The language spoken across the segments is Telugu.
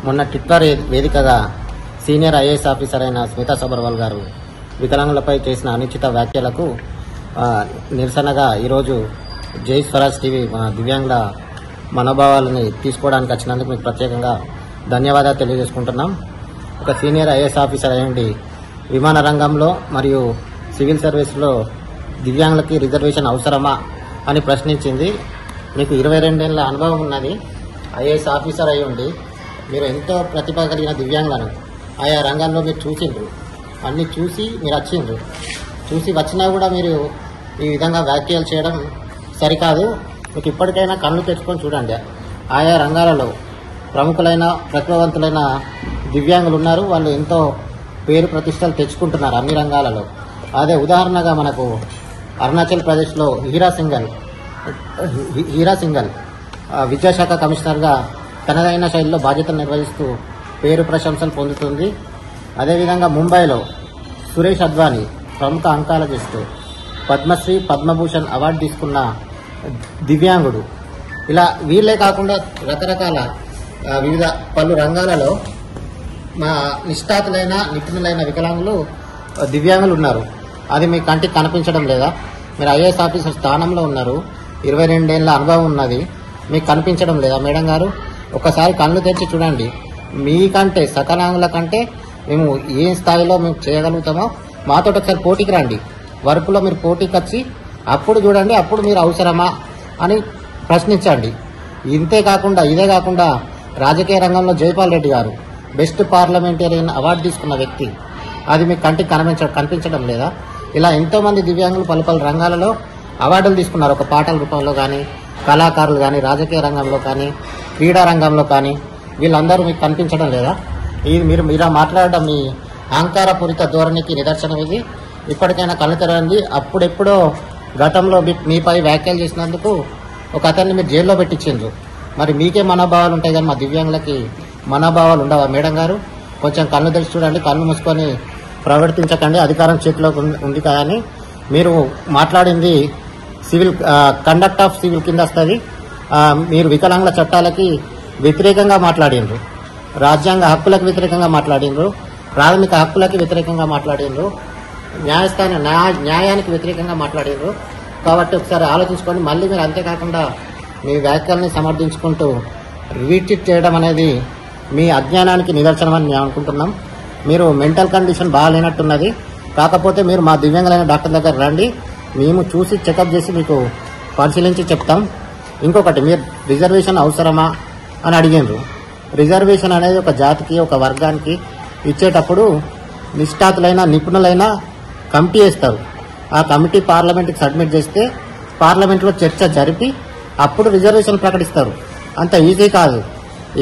మొన్న ట్విట్టర్ వేదికగా సీనియర్ ఐఏఎస్ ఆఫీసర్ అయిన స్మితా సబర్వాల్ గారు వికలాంగులపై చేసిన అనుచిత వ్యాఖ్యలకు నిరసనగా ఈరోజు జై స్వరాజ్ టీవీ దివ్యాంగుల మనోభావాలని తీసుకోవడానికి వచ్చినందుకు మీకు ప్రత్యేకంగా ధన్యవాదాలు తెలియజేసుకుంటున్నాం. ఒక సీనియర్ ఐఏఎస్ ఆఫీసర్ అయ్యండి విమాన రంగంలో మరియు సివిల్ సర్వీస్లో దివ్యాంగులకి రిజర్వేషన్ అవసరమా అని ప్రశ్నించింది. మీకు 22 ఏళ్ల అనుభవం ఉన్నది. ఐఏఎస్ ఆఫీసర్ అయ్యండి మీరు ఎంతో ప్రతిభ కలిగిన దివ్యాంగులను ఆయా రంగాల్లో మీరు చూసిండ్రు, అన్నీ చూసి మీరు వచ్చిండ్రు. చూసి వచ్చినా కూడా మీరు ఈ విధంగా వ్యాఖ్యలు చేయడం సరికాదు. మీకు ఇప్పటికైనా కళ్ళు తెచ్చుకొని చూడండి. ఆయా రంగాలలో ప్రముఖులైన ప్రతిభావంతులైన దివ్యాంగులు ఉన్నారు. వాళ్ళు ఎంతో పేరు ప్రతిష్టలు తెచ్చుకుంటున్నారు అన్ని రంగాలలో. అదే ఉదాహరణగా మనకు అరుణాచల్ ప్రదేశ్లో హీరా సింగల్ విద్యాశాఖ కమిషనర్గా తనదైన శైలిలో బాధ్యతలు నిర్వహిస్తూ పేరు ప్రశంసలు పొందుతుంది. అదేవిధంగా ముంబైలో సురేష్ అద్వానీ ప్రముఖ ఆంకాలజిస్ట్ పద్మశ్రీ పద్మభూషణ్ అవార్డు తీసుకున్న దివ్యాంగుడు. ఇలా వీళ్ళే కాకుండా రకరకాల వివిధ పలు రంగాలలో మా నిష్ఠాతులైన నిపుణులైన వికలాంగులు దివ్యాంగులు ఉన్నారు. అది మీ కంటికి కనిపించడం లేదా? మీరు ఐఏఎస్ ఆఫీసర్ స్థానంలో ఉన్నారు, 22 ఏళ్ల అనుభవం ఉన్నది, మీకు కనిపించడం లేదా మేడం గారు? ఒకసారి కళ్ళు తెరిచి చూడండి. మీకంటే సకలాంగుల కంటే మేము ఏ స్థాయిలో మేము చేయగలుగుతామో మాతో ఒకసారి పోటీకి రండి. వర్క్లో మీరు పోటీకి వచ్చి అప్పుడు చూడండి, అప్పుడు మీరు అవసరమా అని ప్రశ్నించండి. ఇదే కాకుండా రాజకీయ రంగంలో జైపాల్ రెడ్డి గారు బెస్ట్ పార్లమెంటేరియన్ అవార్డు తీసుకున్న వ్యక్తి. అది మీకు కంటికి కనిపించడం లేదా? ఇలా ఎంతోమంది దివ్యాంగులు పలు రంగాలలో అవార్డులు తీసుకున్నారు. ఒక పాటల రూపంలో కానీ, కళాకారులు కానీ, రాజకీయ రంగంలో కానీ, క్రీడా రంగంలో కానీ వీళ్ళందరూ మీకు కనిపించడం లేదా? ఇది మీరు మాట్లాడడం మీ అహంకారపూరిత ధోరణికి నిదర్శనం. ఇది ఇప్పటికైనా కళ్ళు తెరవండి. అప్పుడెప్పుడో గతంలో మీపై వ్యాఖ్యలు చేసినందుకు ఒక అతన్ని మీరు జైల్లో పెట్టించిండ్రు. మరి మీకే మనోభావాలు ఉంటాయి కానీ మా దివ్యాంగులకి మనోభావాలు ఉండవా మేడం గారు? కొంచెం కళ్ళు తెరిచి చూడండి. కళ్ళు మూసుకొని ప్రవర్తించకండి. అధికారం చేతిలో ఉంది కానీ మీరు మాట్లాడింది సివిల్ కండక్ట్ ఆఫ్ సివిల్ కింద వస్తుంది. మీరు వికలాంగుల చట్టాలకి వ్యతిరేకంగా మాట్లాడిండ్రు, రాజ్యాంగ హక్కులకు వ్యతిరేకంగా మాట్లాడిండ్రు, ప్రాథమిక హక్కులకి వ్యతిరేకంగా మాట్లాడిండ్రు, న్యాయానికి వ్యతిరేకంగా మాట్లాడిండ్రు. కాబట్టి ఒకసారి ఆలోచించుకొని మళ్ళీ మీరు అంతేకాకుండా మీ వ్యాఖ్యల్ని సమర్థించుకుంటూ రీట్వీట్ చేయడం అనేది మీ అజ్ఞానానికి నిదర్శనమని మేము అనుకుంటున్నాం. మీరు మెంటల్ కండిషన్ బాగాలేనట్టున్నది. కాకపోతే మీరు మా దివ్యాంగులైన డాక్టర్ దగ్గర రండి, మేము చూసి చెకప్ చేసి మీకు పరిశీలించి చెప్తాం. ఇంకొకటి, మీరు రిజర్వేషన్ అవసరమా అని అడిగిండ్రు. రిజర్వేషన్ అనేది ఒక జాతికి ఒక వర్గానికి ఇచ్చేటప్పుడు నిష్ఠాతులైన నిపుణులైన కమిటీ వేస్తారు. ఆ కమిటీ పార్లమెంట్కి సబ్మిట్ చేస్తే పార్లమెంట్లో చర్చ జరిపి అప్పుడు రిజర్వేషన్ ప్రకటిస్తారు. అంత ఈజీ కాదు.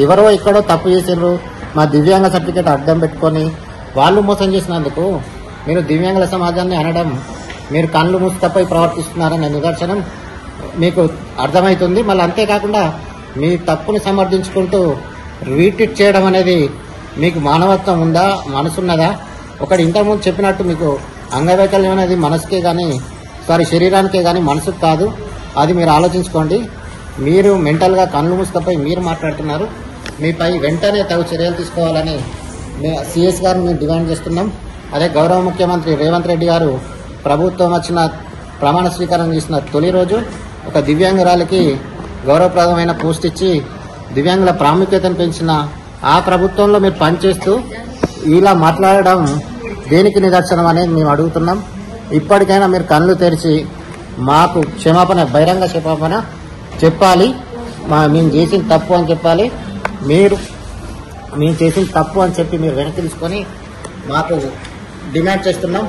ఎవరో ఇక్కడో తప్పు చేసిండ్రు, మా దివ్యాంగ సర్టిఫికేట్ అడ్డం పెట్టుకొని వాళ్ళు మోసం చేసినందుకు మీరు దివ్యాంగుల సమాజాన్ని అనడం మీరు కళ్ళు మూసుకపోయి ప్రవర్తిస్తున్నారనే నిదర్శనం మీకు అర్థమవుతుంది. మళ్ళీ అంతేకాకుండా మీ తప్పుని సమర్థించుకుంటూ రీట్వీట్ చేయడం అనేది మీకు మానవత్వం ఉందా, మనసున్నదా? ఒకటి ఇంతకుముందు చెప్పినట్టు మీకు అంగవైకల్యం అనేది మనసుకే కానీ శరీరానికే కానీ మనసుకు కాదు. అది మీరు ఆలోచించుకోండి. మీరు మెంటల్గా కళ్ళు మూసుకపోయి మీరు మాట్లాడుతున్నారు. మీపై వెంటనే తగు చర్యలు తీసుకోవాలని సిఎస్ గారిని మేము డిమాండ్ చేస్తున్నాం. అదే గౌరవ ముఖ్యమంత్రి రేవంత్ రెడ్డి గారు ప్రభుత్వం వచ్చిన ప్రమాణ స్వీకారం చేసిన తొలి రోజు ఒక దివ్యాంగురాలకి గౌరవప్రదమైన పోస్ట్ ఇచ్చి దివ్యాంగుల ప్రాముఖ్యతను పెంచిన ఆ ప్రభుత్వంలో మీరు పనిచేస్తూ ఇలా మాట్లాడడం దేనికి నిదర్శనం అనేది మేము అడుగుతున్నాం. ఇప్పటికైనా మీరు కళ్ళు తెరిచి మాకు బహిరంగ క్షమాపణ చెప్పాలి. మేము చేసిన తప్పు అని చెప్పాలి. మేము చేసిన తప్పు అని చెప్పి మీరు వెనక్కి తీసుకొని మాకు డిమాండ్ చేస్తున్నాం.